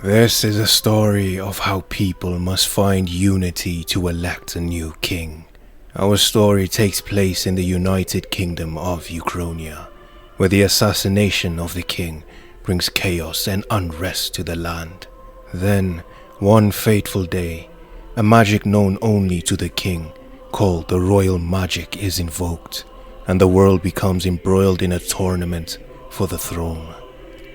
This is a story of how people must find unity to elect a new king. Our story takes place in the United Kingdom of Ukraine, where the assassination of the king brings chaos and unrest to the land. Then, one fateful day, a magic known only to the king, called the royal magic, is invoked, and the world becomes embroiled in a tournament for the throne.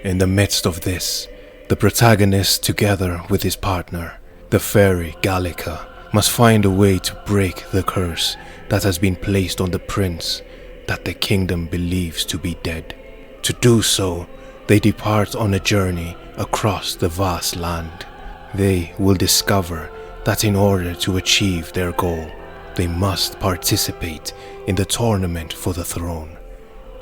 In the midst of this, the protagonist, together with his partner, the fairy Gallica, must find a way to break the curse that has been placed on the prince that the kingdom believes to be dead. To do so, they depart on a journey across the vast land. They will discover that in order to achieve their goal, they must participate in the tournament for the throne.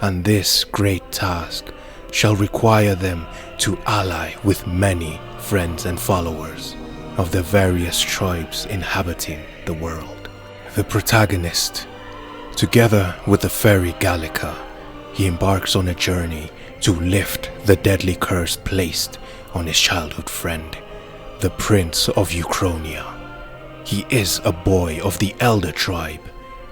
And this great task shall require them to ally with many friends and followers of the various tribes inhabiting the world. The protagonist, together with the fairy Gallica, he embarks on a journey to lift the deadly curse placed on his childhood friend, the Prince of Ukraine. He is a boy of the Elder tribe,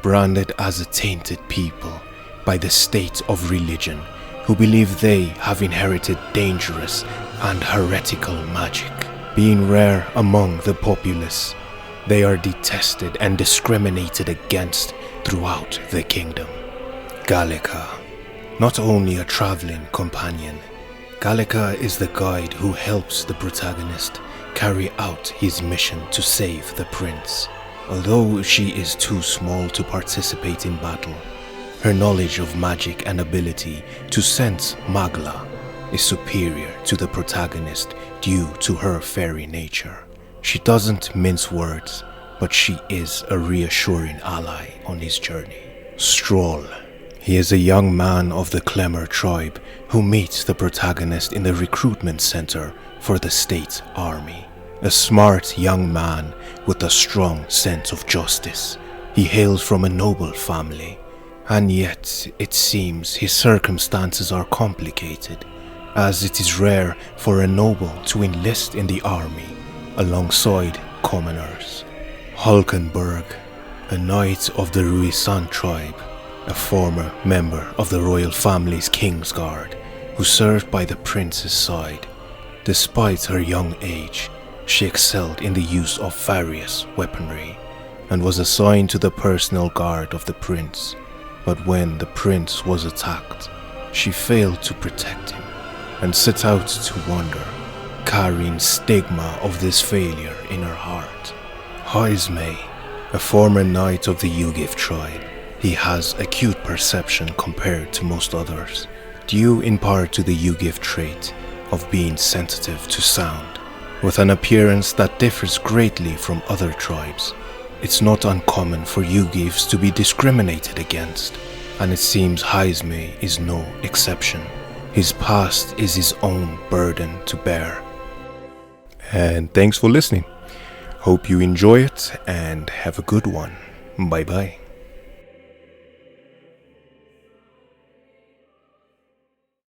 branded as a tainted people by the state of religion, who believe they have inherited dangerous and heretical magic. Being rare among the populace, they are detested and discriminated against throughout the kingdom. Gallica, not only a traveling companion, Gallica is the guide who helps the protagonist carry out his mission to save the prince. Although she is too small to participate in battle, her knowledge of magic and ability to sense magla is superior to the protagonist due to her fairy nature. She doesn't mince words, but she is a reassuring ally on his journey. Stroll. He is a young man of the Clemmer tribe who meets the protagonist in the recruitment center for the state army. A smart young man with a strong sense of justice. He hails from a noble family, and yet it seems his circumstances are complicated, as it is rare for a noble to enlist in the army alongside commoners. Hulkenberg, a knight of the Ruisan tribe, a former member of the royal family's Kingsguard, who served by the prince's side. Despite her young age, she excelled in the use of various weaponry and was assigned to the personal guard of the prince. But when the prince was attacked, she failed to protect him and set out to wander, carrying stigma of this failure in her heart. Haisme, a former knight of the Yugif tribe, he has acute perception compared to most others, due in part to the Yugif trait of being sensitive to sound. With an appearance that differs greatly from other tribes, it's not uncommon for Yugifs to be discriminated against, and it seems Haisme is no exception. His past is his own burden to bear. And thanks for listening. Hope you enjoy it and have a good one. Bye bye.